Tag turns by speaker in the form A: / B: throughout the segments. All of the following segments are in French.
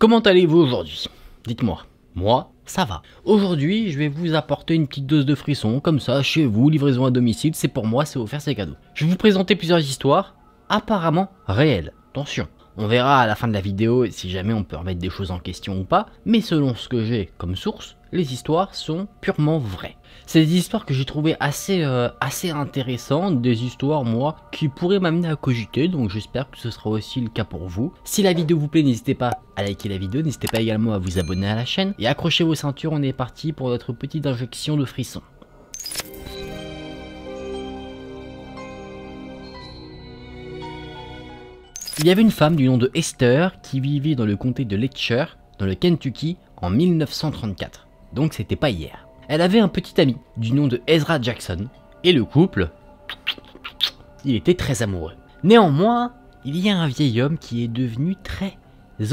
A: Comment allez-vous aujourd'hui? Dites-moi. Moi, ça va. Aujourd'hui, je vais vous apporter une petite dose de frisson, comme ça, chez vous, livraison à domicile, c'est pour moi, c'est offert, c'est cadeau. Je vais vous présenter plusieurs histoires, apparemment réelles. Attention, on verra à la fin de la vidéo si jamais on peut remettre des choses en question ou pas, mais selon ce que j'ai comme source, les histoires sont purement vraies. C'est des histoires que j'ai trouvées assez intéressantes, des histoires, moi, qui pourraient m'amener à cogiter, donc j'espère que ce sera aussi le cas pour vous. Si la vidéo vous plaît, n'hésitez pas à liker la vidéo, n'hésitez pas également à vous abonner à la chaîne, et accrochez vos ceintures, on est parti pour notre petite injection de frissons. Il y avait une femme du nom de Esther qui vivait dans le comté de Letcher, dans le Kentucky, en 1934. Donc c'était pas hier. Elle avait un petit ami du nom de Ezra Jackson, et le couple, il était très amoureux. Néanmoins, il y a un vieil homme qui est devenu très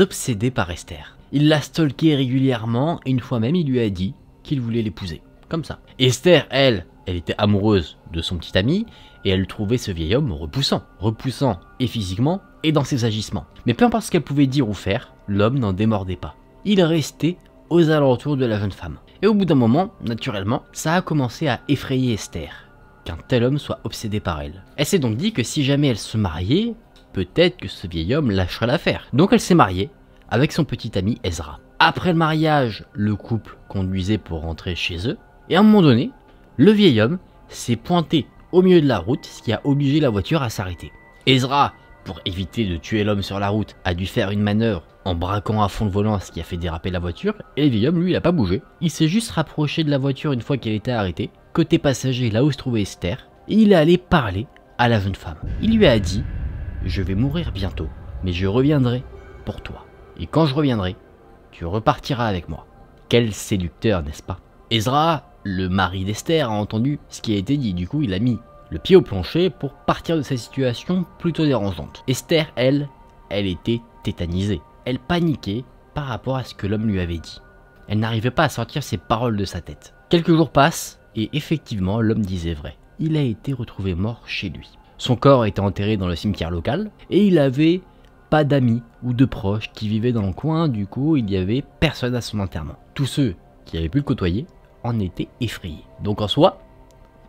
A: obsédé par Esther. Il la stalkait régulièrement, et une fois même il lui a dit qu'il voulait l'épouser. Comme ça. Esther, elle était amoureuse de son petit ami, et elle trouvait ce vieil homme repoussant. Repoussant et physiquement, et dans ses agissements. Mais peu importe ce qu'elle pouvait dire ou faire, l'homme n'en démordait pas. Il restait aux alentours de la jeune femme. Et au bout d'un moment, naturellement, ça a commencé à effrayer Esther, qu'un tel homme soit obsédé par elle. Elle s'est donc dit que si jamais elle se mariait, peut-être que ce vieil homme lâcherait l'affaire. Donc elle s'est mariée avec son petit ami Ezra. Après le mariage, le couple conduisait pour rentrer chez eux, et à un moment donné, le vieil homme s'est pointé au milieu de la route, ce qui a obligé la voiture à s'arrêter. Ezra, pour éviter de tuer l'homme sur la route, a dû faire une manœuvre en braquant à fond le volant, ce qui a fait déraper la voiture, et le vieil homme, lui, il a pas bougé. Il s'est juste rapproché de la voiture une fois qu'elle était arrêtée, côté passager, là où se trouvait Esther, et il est allé parler à la jeune femme. Il lui a dit « Je vais mourir bientôt, mais je reviendrai pour toi. Et quand je reviendrai, tu repartiras avec moi. » Quel séducteur, n'est-ce pas? Ezra, le mari d'Esther, a entendu ce qui a été dit, du coup il a mis le pied au plancher pour partir de cette situation plutôt dérangeante. Esther, elle était tétanisée. Elle paniquait par rapport à ce que l'homme lui avait dit. Elle n'arrivait pas à sortir ses paroles de sa tête. Quelques jours passent, et effectivement, l'homme disait vrai. Il a été retrouvé mort chez lui. Son corps était enterré dans le cimetière local, et il avait pas d'amis ou de proches qui vivaient dans le coin, du coup, il n'y avait personne à son enterrement. Tous ceux qui avaient pu le côtoyer en étaient effrayés. Donc en soi,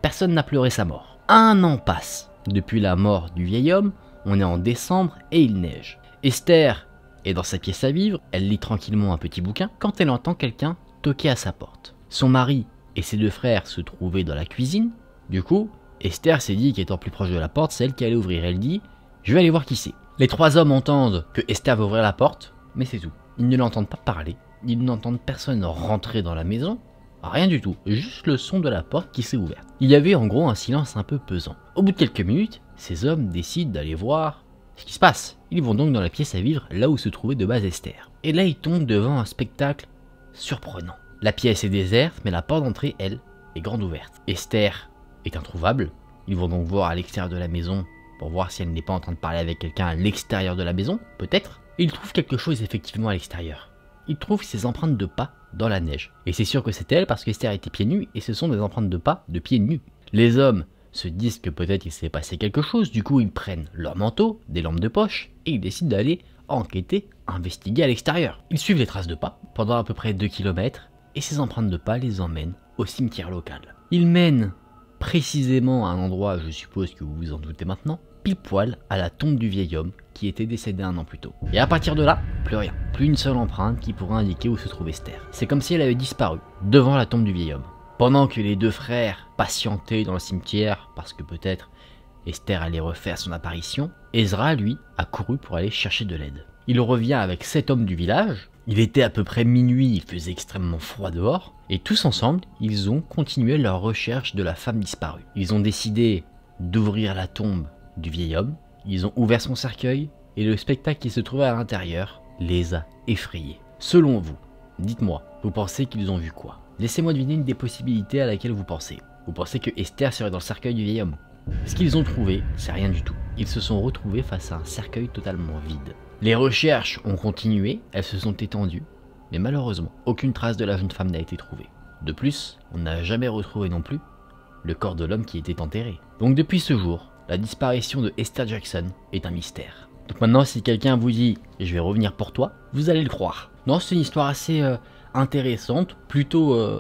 A: personne n'a pleuré sa mort. Un an passe depuis la mort du vieil homme, on est en décembre et il neige. Esther est dans sa pièce à vivre, elle lit tranquillement un petit bouquin quand elle entend quelqu'un toquer à sa porte. Son mari et ses deux frères se trouvaient dans la cuisine, du coup, Esther s'est dit qu'étant plus proche de la porte, c'est elle qui allait ouvrir. Elle dit « Je vais aller voir qui c'est ». Les trois hommes entendent que Esther va ouvrir la porte, mais c'est tout. Ils ne l'entendent pas parler, ils n'entendent personne rentrer dans la maison, rien du tout, juste le son de la porte qui s'est ouverte. Il y avait en gros un silence un peu pesant. Au bout de quelques minutes, ces hommes décident d'aller voir ce qui se passe. Ils vont donc dans la pièce à vivre, là où se trouvait de base Esther. Et là, ils tombent devant un spectacle surprenant. La pièce est déserte, mais la porte d'entrée, elle, est grande ouverte. Esther est introuvable. Ils vont donc voir à l'extérieur de la maison pour voir si elle n'est pas en train de parler avec quelqu'un à l'extérieur de la maison, peut-être. Ils trouvent quelque chose effectivement à l'extérieur. Ils trouvent ses empreintes de pas dans la neige. Et c'est sûr que c'est elle parce qu'Esther était pieds nus et ce sont des empreintes de pas de pieds nus. Les hommes se disent que peut-être il s'est passé quelque chose, du coup ils prennent leur manteau, des lampes de poche et ils décident d'aller enquêter, investiguer à l'extérieur. Ils suivent les traces de pas pendant à peu près 2 km et ces empreintes de pas les emmènent au cimetière local. Ils mènent précisément à un endroit, je suppose que vous vous en doutez maintenant, pile poil à la tombe du vieil homme qui était décédé un an plus tôt. Et à partir de là, plus rien. Plus une seule empreinte qui pourrait indiquer où se trouve Esther. C'est comme si elle avait disparu devant la tombe du vieil homme. Pendant que les deux frères patientaient dans le cimetière, parce que peut-être Esther allait refaire son apparition, Ezra, lui, a couru pour aller chercher de l'aide. Il revient avec 7 hommes du village, il était à peu près minuit, il faisait extrêmement froid dehors, et tous ensemble, ils ont continué leur recherche de la femme disparue. Ils ont décidé d'ouvrir la tombe du vieil homme, ils ont ouvert son cercueil, et le spectacle qui se trouvait à l'intérieur les a effrayés. Selon vous, dites-moi, vous pensez qu'ils ont vu quoi? Laissez-moi deviner une des possibilités à laquelle vous pensez. Vous pensez que Esther serait dans le cercueil du vieil homme? Ce qu'ils ont trouvé, c'est rien du tout. Ils se sont retrouvés face à un cercueil totalement vide. Les recherches ont continué, elles se sont étendues, mais malheureusement, aucune trace de la jeune femme n'a été trouvée. De plus, on n'a jamais retrouvé non plus le corps de l'homme qui était enterré. Donc depuis ce jour, la disparition de Esther Jackson est un mystère. Donc maintenant, si quelqu'un vous dit « je vais revenir pour toi », vous allez le croire. Non, c'est une histoire assez intéressante, plutôt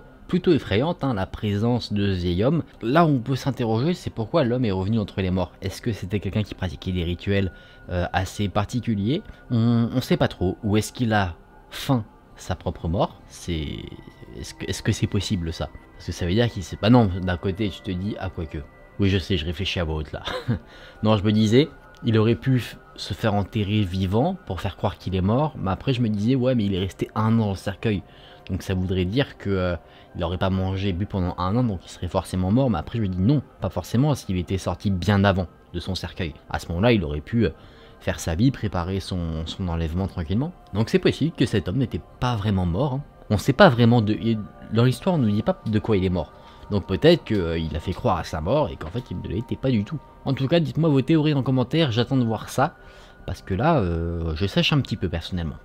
A: effrayante, hein, la présence de ce vieil homme. Là où on peut s'interroger, c'est pourquoi l'homme est revenu entre les morts. Est-ce que c'était quelqu'un qui pratiquait des rituels assez particuliers? On sait pas trop. Ou est-ce qu'il a feint sa propre mort? Est-ce que c'est possible ça? Parce que ça veut dire qu'il sait pas. Non, d'un côté tu te dis, ah quoique. Oui, je sais, je réfléchis à voix haute là. Non, je me disais, il aurait pu se faire enterrer vivant pour faire croire qu'il est mort, mais après je me disais, ouais, mais il est resté 1 an dans le cercueil. Donc ça voudrait dire que il n'aurait pas mangé, bu pendant 1 an, donc il serait forcément mort. Mais après je me dis non, pas forcément, s'il était sorti bien avant de son cercueil. À ce moment-là, il aurait pu faire sa vie, préparer son enlèvement tranquillement. Donc c'est possible que cet homme n'était pas vraiment mort. Hein. On ne sait pas vraiment dans l'histoire, on ne dit pas de quoi il est mort. Donc peut-être qu'il a fait croire à sa mort et qu'en fait il ne l'était pas du tout. En tout cas, dites-moi vos théories en commentaire, j'attends de voir ça. Parce que là, je sèche un petit peu personnellement.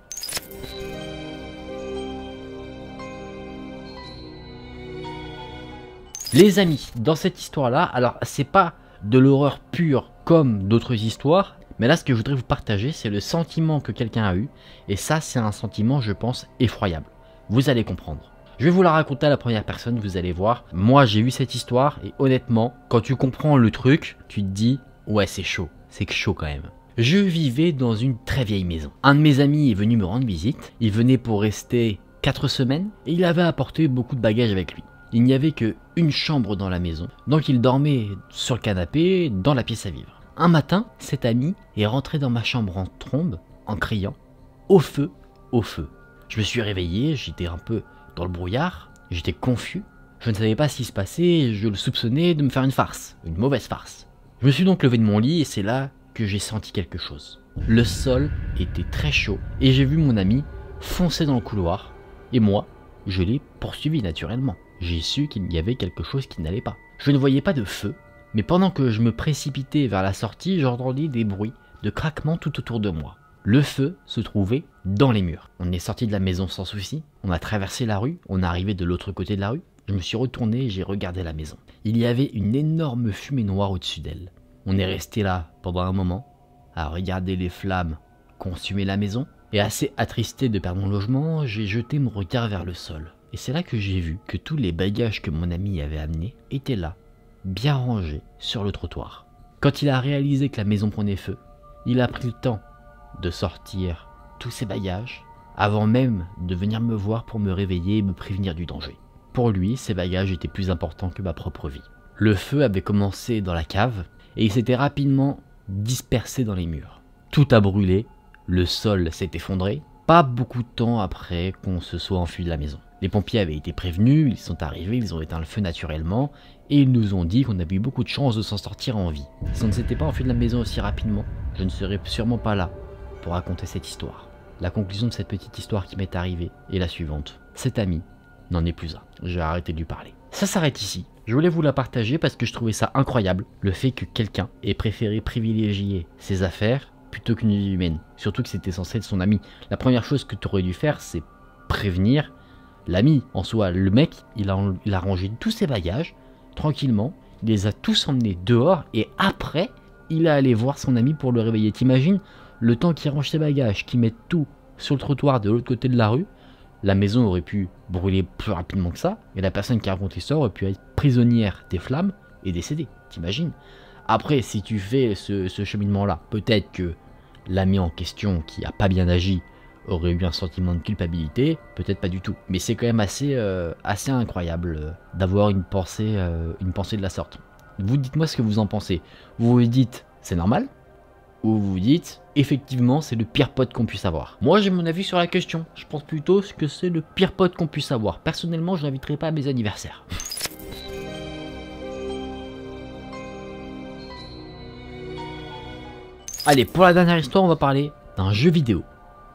A: Les amis, dans cette histoire-là, alors c'est pas de l'horreur pure comme d'autres histoires, mais là ce que je voudrais vous partager, c'est le sentiment que quelqu'un a eu. Et ça, c'est un sentiment, je pense, effroyable. Vous allez comprendre. Je vais vous la raconter à la première personne, vous allez voir. Moi, j'ai eu cette histoire et honnêtement, quand tu comprends le truc, tu te dis, ouais, c'est chaud quand même. Je vivais dans une très vieille maison. Un de mes amis est venu me rendre visite. Il venait pour rester 4 semaines et il avait apporté beaucoup de bagages avec lui. Il n'y avait qu'une chambre dans la maison, donc il dormait sur le canapé dans la pièce à vivre. Un matin, cet ami est rentré dans ma chambre en trombe, en criant « Au feu, au feu ». Je me suis réveillé, j'étais un peu dans le brouillard, j'étais confus. Je ne savais pas ce qui se passait, je le soupçonnais de me faire une farce, une mauvaise farce. Je me suis donc levé de mon lit et c'est là que j'ai senti quelque chose. Le sol était très chaud et j'ai vu mon ami foncer dans le couloir et moi, je l'ai poursuivi naturellement. J'ai su qu'il y avait quelque chose qui n'allait pas. Je ne voyais pas de feu, mais pendant que je me précipitais vers la sortie, j'entendis des bruits de craquements tout autour de moi. Le feu se trouvait dans les murs. On est sorti de la maison sans souci, on a traversé la rue, on est arrivé de l'autre côté de la rue. Je me suis retourné et j'ai regardé la maison. Il y avait une énorme fumée noire au-dessus d'elle. On est resté là pendant un moment, à regarder les flammes consumer la maison, et assez attristé de perdre mon logement, j'ai jeté mon regard vers le sol. Et c'est là que j'ai vu que tous les bagages que mon ami avait amenés étaient là, bien rangés sur le trottoir. Quand il a réalisé que la maison prenait feu, il a pris le temps de sortir tous ses bagages, avant même de venir me voir pour me réveiller et me prévenir du danger. Pour lui, ces bagages étaient plus importants que ma propre vie. Le feu avait commencé dans la cave, et il s'était rapidement dispersé dans les murs. Tout a brûlé, le sol s'est effondré, pas beaucoup de temps après qu'on se soit enfui de la maison. Les pompiers avaient été prévenus, ils sont arrivés, ils ont éteint le feu naturellement, et ils nous ont dit qu'on avait eu beaucoup de chance de s'en sortir en vie. Si on ne s'était pas enfui de la maison aussi rapidement, je ne serais sûrement pas là pour raconter cette histoire. La conclusion de cette petite histoire qui m'est arrivée est la suivante. Cet ami n'en est plus un. J'ai arrêté de lui parler. Ça s'arrête ici. Je voulais vous la partager parce que je trouvais ça incroyable, le fait que quelqu'un ait préféré privilégier ses affaires plutôt qu'une vie humaine. Surtout que c'était censé être son ami. La première chose que tu aurais dû faire, c'est prévenir l'ami. En soi, le mec, il a rangé tous ses bagages, tranquillement, il les a tous emmenés dehors, et après, il est allé voir son ami pour le réveiller. T'imagines, le temps qu'il range ses bagages, qu'il mette tout sur le trottoir de l'autre côté de la rue, la maison aurait pu brûler plus rapidement que ça, et la personne qui a raconté ça aurait pu être prisonnière des flammes et décédée, t'imagines. Après, si tu fais ce cheminement-là, peut-être que l'ami en question qui a pas bien agi aurait eu un sentiment de culpabilité, peut-être pas du tout. Mais c'est quand même assez incroyable d'avoir une pensée de la sorte. Vous dites-moi ce que vous en pensez. Vous vous dites, c'est normal ? Ou vous vous dites, effectivement, c'est le pire pote qu'on puisse avoir. Moi, j'ai mon avis sur la question. Je pense plutôt que c'est le pire pote qu'on puisse avoir. Personnellement, je l'inviterai pas à mes anniversaires. Allez, pour la dernière histoire, on va parler d'un jeu vidéo.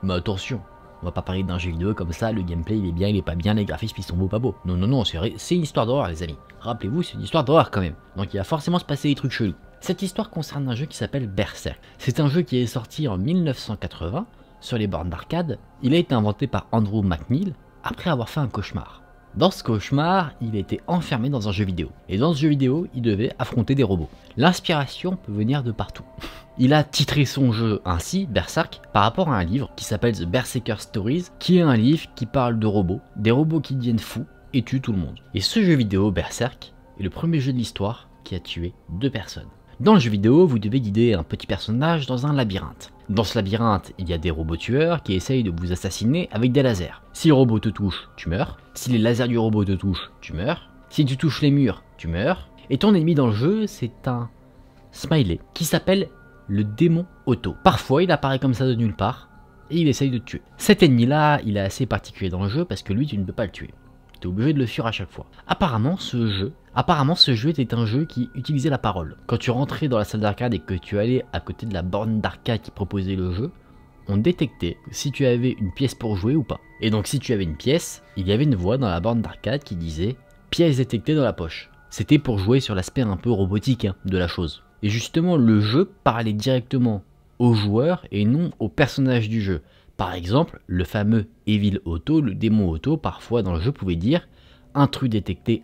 A: Mais attention, on va pas parler d'un jeu vidéo comme ça, le gameplay il est bien, il est pas bien, les graphismes ils sont beaux, pas beaux. Non, non, non, c'est une histoire d'horreur les amis. Rappelez-vous, c'est une histoire d'horreur quand même. Donc il va forcément se passer des trucs chelous. Cette histoire concerne un jeu qui s'appelle Berserk. C'est un jeu qui est sorti en 1980 sur les bornes d'arcade. Il a été inventé par Andrew McNeil après avoir fait un cauchemar. Dans ce cauchemar, il était enfermé dans un jeu vidéo. Et dans ce jeu vidéo, il devait affronter des robots. L'inspiration peut venir de partout. Il a titré son jeu ainsi, Berserk, par rapport à un livre qui s'appelle The Berserker Stories, qui est un livre qui parle de robots, des robots qui deviennent fous et tuent tout le monde. Et ce jeu vidéo, Berserk, est le premier jeu de l'histoire qui a tué 2 personnes. Dans le jeu vidéo, vous devez guider un petit personnage dans un labyrinthe. Dans ce labyrinthe, il y a des robots tueurs qui essayent de vous assassiner avec des lasers. Si le robot te touche, tu meurs. Si les lasers du robot te touchent, tu meurs. Si tu touches les murs, tu meurs. Et ton ennemi dans le jeu, c'est un smiley qui s'appelle le démon Otto. Parfois, il apparaît comme ça de nulle part et il essaye de te tuer. Cet ennemi-là, il est assez particulier dans le jeu parce que lui, tu ne peux pas le tuer. Tu es obligé de le fuir à chaque fois. Apparemment, ce jeu était un jeu qui utilisait la parole. Quand tu rentrais dans la salle d'arcade et que tu allais à côté de la borne d'arcade qui proposait le jeu, on détectait si tu avais une pièce pour jouer ou pas. Et donc si tu avais une pièce, il y avait une voix dans la borne d'arcade qui disait « pièce détectée dans la poche ». C'était pour jouer sur l'aspect un peu robotique de la chose. Et justement, le jeu parlait directement aux joueurs et non aux personnages du jeu. Par exemple, le fameux Evil Otto, le démon Otto, parfois dans le jeu pouvait dire « intrus détecté,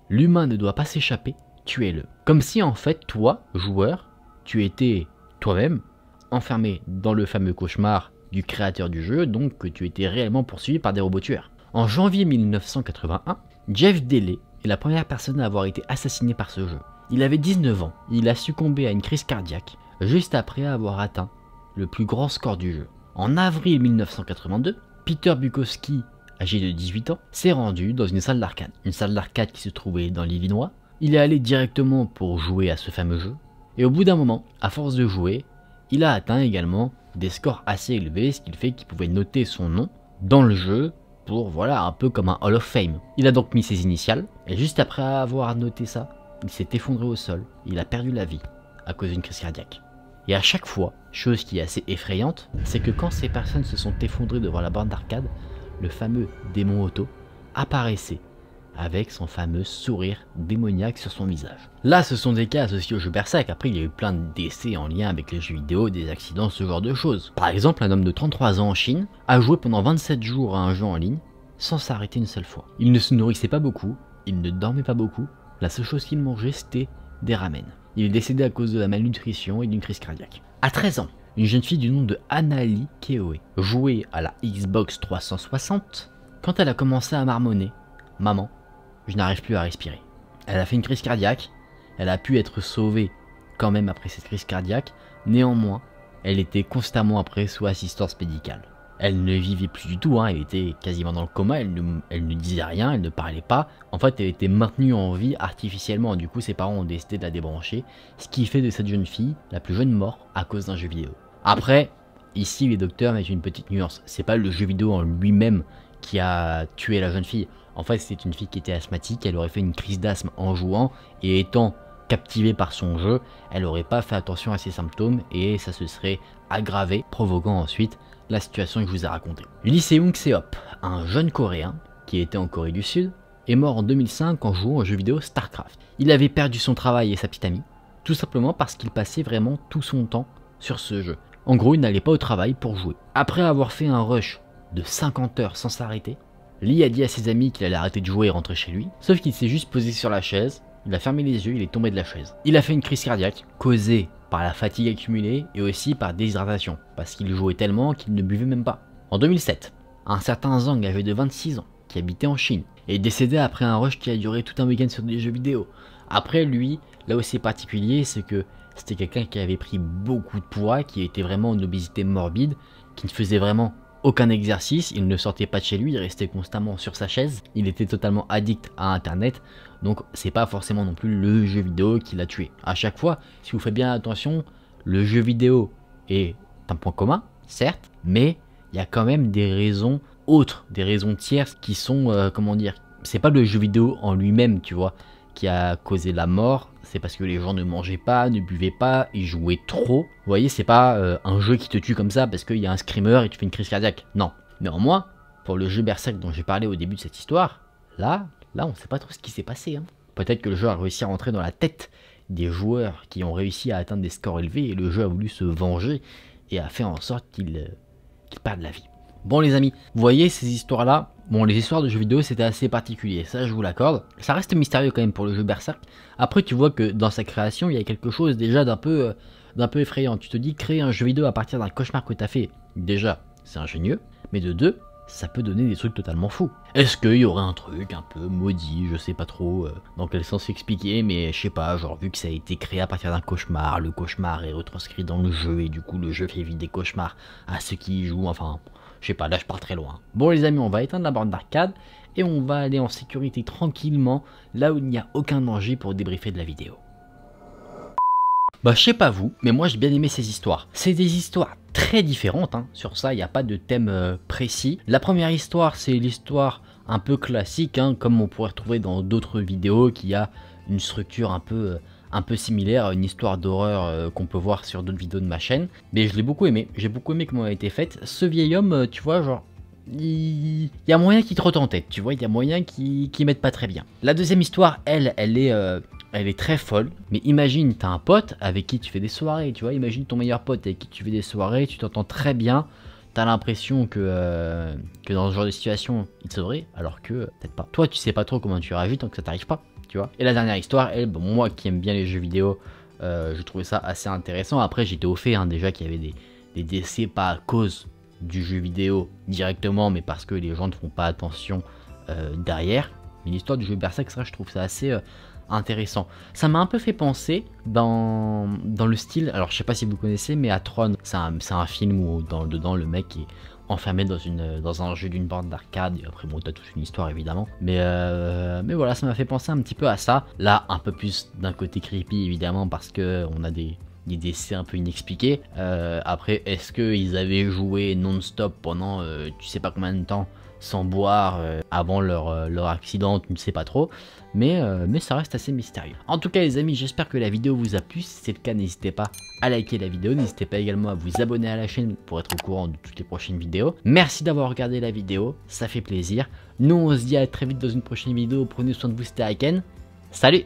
A: l'humain ne doit pas s'échapper, tuez-le ». Comme si en fait, toi, joueur, tu étais toi-même enfermé dans le fameux cauchemar du créateur du jeu, donc que tu étais réellement poursuivi par des robots tueurs. En janvier 1981, Jeff Dailey est la première personne à avoir été assassinée par ce jeu. Il avait 19 ans, il a succombé à une crise cardiaque, juste après avoir atteint le plus grand score du jeu. En avril 1982, Peter Bukowski, âgé de 18 ans, s'est rendu dans une salle d'arcade qui se trouvait dans l'Illinois. Il est allé directement pour jouer à ce fameux jeu, et au bout d'un moment, à force de jouer, il a atteint également des scores assez élevés, ce qui fait qu'il pouvait noter son nom dans le jeu pour, voilà, un peu comme un Hall of Fame. Il a donc mis ses initiales, et juste après avoir noté ça, il s'est effondré au sol, il a perdu la vie à cause d'une crise cardiaque. Et à chaque fois, chose qui est assez effrayante, c'est que quand ces personnes se sont effondrées devant la borne d'arcade, le fameux démon Otto apparaissait avec son fameux sourire démoniaque sur son visage. Là, ce sont des cas associés au jeu Berserk. Après, il y a eu plein de décès en lien avec les jeux vidéo, des accidents, ce genre de choses. Par exemple, un homme de 33 ans en Chine a joué pendant 27 jours à un jeu en ligne sans s'arrêter une seule fois. Il ne se nourrissait pas beaucoup, il ne dormait pas beaucoup, la seule chose qu'il mangeait, c'était des ramen. Il est décédé à cause de la malnutrition et d'une crise cardiaque. À 13 ans, une jeune fille du nom de Annalie Keoe jouait à la Xbox 360 quand elle a commencé à marmonner « Maman, je n'arrive plus à respirer ». Elle a fait une crise cardiaque, elle a pu être sauvée quand même après cette crise cardiaque, néanmoins, elle était constamment après sous assistance médicale. Elle ne vivait plus du tout, elle était quasiment dans le coma, elle ne disait rien, elle ne parlait pas. En fait, elle était maintenue en vie artificiellement, du coup ses parents ont décidé de la débrancher, ce qui fait de cette jeune fille la plus jeune mort à cause d'un jeu vidéo. Après, ici les docteurs mettent une petite nuance, c'est pas le jeu vidéo en lui-même qui a tué la jeune fille. En fait, c'était une fille qui était asthmatique, elle aurait fait une crise d'asthme en jouant, et étant captivée par son jeu, elle n'aurait pas fait attention à ses symptômes, et ça se serait aggravé, provoquant ensuite la situation que je vous ai racontée. Lee Seung-seop, un jeune coréen qui était en Corée du Sud, est mort en 2005 en jouant au jeu vidéo StarCraft. Il avait perdu son travail et sa petite amie, tout simplement parce qu'il passait vraiment tout son temps sur ce jeu. En gros, il n'allait pas au travail pour jouer. Après avoir fait un rush de 50 heures sans s'arrêter, Lee a dit à ses amis qu'il allait arrêter de jouer et rentrer chez lui, sauf qu'il s'est juste posé sur la chaise, il a fermé les yeux, il est tombé de la chaise. Il a fait une crise cardiaque, causée par la fatigue accumulée et aussi par déshydratation, parce qu'il jouait tellement qu'il ne buvait même pas. En 2007, un certain Zhang, âgé de 26 ans, qui habitait en Chine, est décédé après un rush qui a duré tout un week-end sur des jeux vidéo. Après lui, là où c'est particulier, c'est que c'était quelqu'un qui avait pris beaucoup de poids, qui était vraiment en obésité morbide, qui ne faisait vraiment aucun exercice, il ne sortait pas de chez lui, il restait constamment sur sa chaise, il était totalement addict à internet, donc c'est pas forcément non plus le jeu vidéo qui l'a tué. À chaque fois, si vous faites bien attention, le jeu vidéo est un point commun, certes, mais il y a quand même des raisons autres, des raisons tierces qui sont, comment dire, c'est pas le jeu vidéo en lui-même, tu vois, qui a causé la mort, c'est parce que les gens ne mangeaient pas, ne buvaient pas, ils jouaient trop. Vous voyez, c'est pas un jeu qui te tue comme ça parce qu'il y a un screamer et tu fais une crise cardiaque. Non. Néanmoins, pour le jeu Berserk dont j'ai parlé au début de cette histoire, là on sait pas trop ce qui s'est passé. Peut-être que le jeu a réussi à rentrer dans la tête des joueurs qui ont réussi à atteindre des scores élevés et le jeu a voulu se venger et a fait en sorte qu'ils perdent la vie. Bon les amis, vous voyez ces histoires-là, Bon, les histoires de jeux vidéo c'était assez particulier, ça je vous l'accorde. Ça reste mystérieux quand même pour le jeu Berserk. Après tu vois que dans sa création il y a quelque chose déjà d'un peu effrayant. Tu te dis créer un jeu vidéo à partir d'un cauchemar que t'as fait, déjà c'est ingénieux, mais de deux, ça peut donner des trucs totalement fous. Est-ce qu'il y aurait un truc un peu maudit, je sais pas trop dans quel sens expliquer, mais je sais pas, genre vu que ça a été créé à partir d'un cauchemar, le cauchemar est retranscrit dans le jeu et du coup le jeu fait vivre des cauchemars à ceux qui y jouent, enfin je sais pas, là je pars très loin. Bon les amis, on va éteindre la borne d'arcade et on va aller en sécurité tranquillement, là où il n'y a aucun danger pour débriefer de la vidéo. Bah je sais pas vous, mais moi j'ai bien aimé ces histoires. C'est des histoires très différentes, hein. Sur ça il n'y a pas de thème précis. La première histoire c'est l'histoire un peu classique, hein, comme on pourrait retrouver dans d'autres vidéos, qui a une structure un peu similaire à une histoire d'horreur qu'on peut voir sur d'autres vidéos de ma chaîne. Mais je l'ai beaucoup aimé, j'ai beaucoup aimé comment elle a été faite. Ce vieil homme, tu vois, genre, il y a moyen qu'il te retourne en tête, tu vois, il y a moyen qu'il mette pas très bien. La deuxième histoire, elle est très folle, mais imagine, t'as un pote avec qui tu fais des soirées, tu vois, imagine ton meilleur pote avec qui tu fais des soirées, tu t'entends très bien, t'as l'impression que dans ce genre de situation, il te sauverait, alors que peut-être pas. Toi, tu sais pas trop comment tu réagis tant que ça t'arrive pas, tu vois. Et la dernière histoire, elle, bon, moi qui aime bien les jeux vidéo, je trouvais ça assez intéressant. Après, j'étais au fait, hein, déjà qu'il y avait des décès, pas à cause du jeu vidéo directement, mais parce que les gens ne font pas attention derrière. Mais l'histoire du jeu Berserk, ça, je trouve ça assez intéressant. Ça m'a un peu fait penser dans le style, alors je sais pas si vous connaissez, mais à Tron, c'est un film où dedans le mec est enfermé dans un jeu d'une borne d'arcade, et après bon t'as toute une histoire évidemment, mais voilà, ça m'a fait penser un petit peu à ça, là un peu plus d'un côté creepy évidemment, parce que on a des décès un peu inexpliqués. Après, est-ce qu'ils avaient joué non-stop pendant tu sais pas combien de temps sans boire avant leur accident, tu ne sais pas trop, mais ça reste assez mystérieux. En tout cas les amis, j'espère que la vidéo vous a plu. Si c'est le cas, n'hésitez pas à liker la vidéo, n'hésitez pas également à vous abonner à la chaîne pour être au courant de toutes les prochaines vidéos. Merci d'avoir regardé la vidéo, ça fait plaisir. Nous on se dit à très vite dans une prochaine vidéo, prenez soin de vous, c'était Aiken, salut.